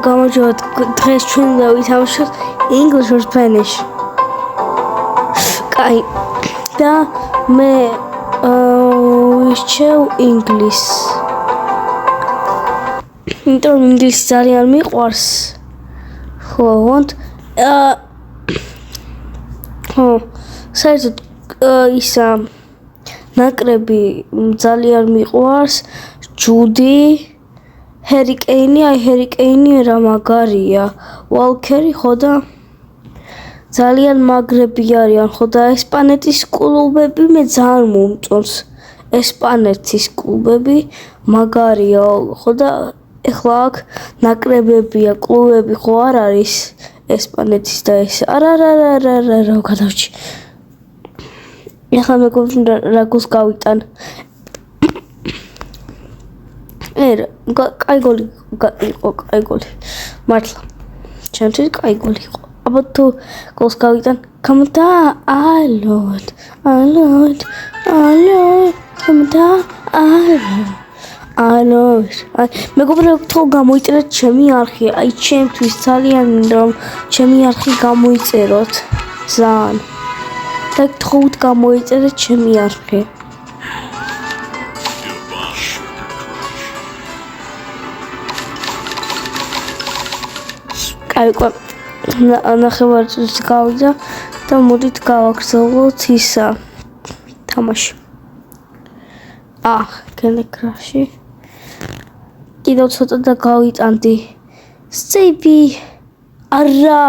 გამარჯობათ დღეს ჩვენ ვითამაშოთ English or Spanish. კაი და მე ვირჩევ English. იმიტომ ინგლისი ძალიან მიყვარს. ხო, ვონთ საერთოდ ისა ნაკრები ძალიან მიყვარს. ჯუდი ჰერიკეინი, ჰერიკეინი რა მაგარია. ვალკერი ხო და ძალიან მაგრები არიან, ხო და ესპანეთის კლუბები მე ძალიან მომწონს. ესპანეთის კლუბები მაგარია, ხო და ეხლა აქ ნაკრებებია, კლუბები ხო არ არის ესპანეთის და ეს. არა გადავჭი. ეხლა მეგობრებო რა გულს გავიტან. კაი გოლი იყო, კაი გოლი. მართლა. ჩემთვის კაი გოლი იყო. აბა თუ გოლს გავიტან, გამოდა ალოთ. გამოდა ალოთ. მეგობრებო თუ გამოიწერეთ ჩემი არხი, აი ჩემთვის ძალიან რომ ჩემი არხი გამოიწეროთ. ძალიან. და თხოვთ გამოიწერეთ ჩემი არხი. აიყვა ნახევარწრიული გავიდა და მოდით გავაგრძელოთ ისა თამაში. კენექრაში კიდევ ცოტა და გავიტანდი. სტეიპი არა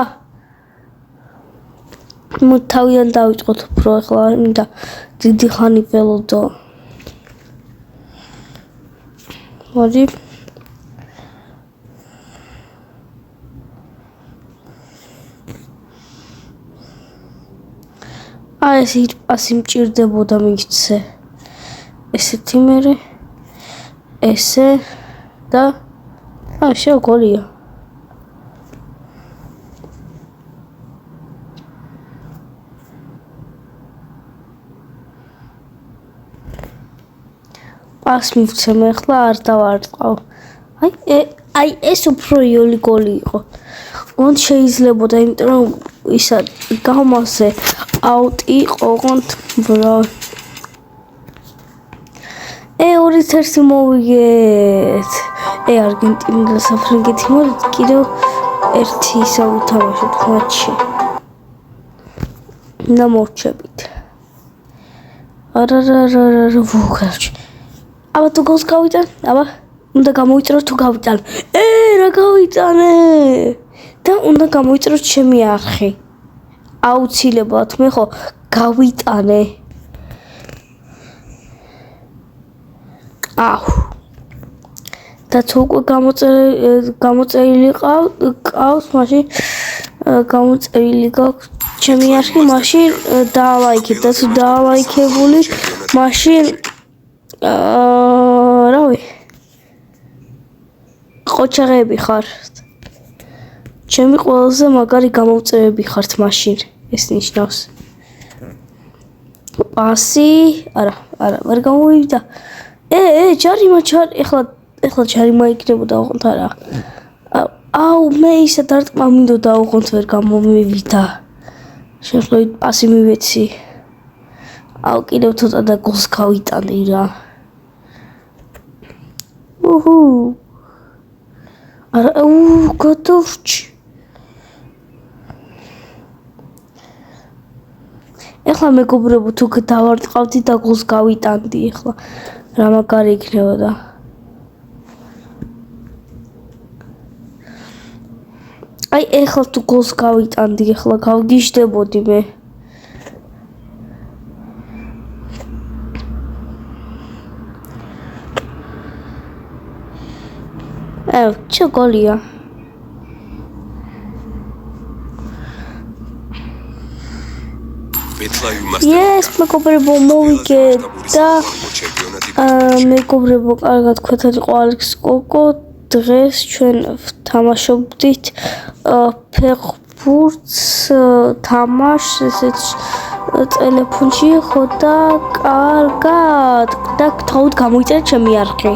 თავიდან დავიწყოთ უფრო ახლა მინდა დიდი ხანი ველოდო. მოდი ეს პასი მჭირდებოდა მიქცე. ესეთი მერე ესე და შეგოლია. პას მივცე მე ახლა არ დავარტყავ. აი ეს უფრო იოლი გოლი იყო. ოღონდ შეიძლებოდა, იმიტომ რომ ისა გამასე აუტი იყო, ოღონდ ბრავო. 2-1 მოვიგეთ. არგენტინა და საფრანგეთი მოდით კიდევ ერთი ისა ვითამაშოთ მატჩი. და მოვჩებით. არა ვუხარჩ. აბა თუ გოლს გავიტან, აბა უნდა გამოიწერო თუ გავიტან. რა გავიტანე? და უნდა გამოიწერო ჩემი არხი. აუცილებლად მე ხო გავიტანე. და თუ უკვე გამოწერილი ყავს, მაშინ გამოწერილი გაქვს ჩემი არხი, მაშინ დაალაიქეთ და თუ დაალაიქებული, მაშინ რავი ყოჩაღები ხართ. ჩემი ყველაზე მაგარი გამოვწერები ხართ მაშინ. ეს ნიშნავს პასი, არა, ვერ გამოვიდა. ჯარიმა ეხლა ჯარიმა იქნებოდა ოღონდ არა. მე ისა დარტყმა მინდოდა ოღონდ ვერ გამომივიდა. შემთხვევით პასი მივეცი. კიდევ ცოტა და გოლს გავიტანდი რა. არა გადავჭი. ეხლა მეგობრებო თუ დავარტყავდი და გოლს გავიტანდი ეხლა რა მაგარი იქნებოდა. ეხლა თუ გოლს გავიტანდი, ეხლა გავგიჟდებოდი მე. ჩა გოლია. მეგობრებო მოვიგეთ და მეგობრებო კარგად თქვენთან იყო ალექს კოკო. დღეს ჩვენ ვთამაშობდით ფეხბურთს თამაშს ესეც ტელეფონში ხო და კარგად და გთხოვთ გამოიწერეთ ჩემი არხი.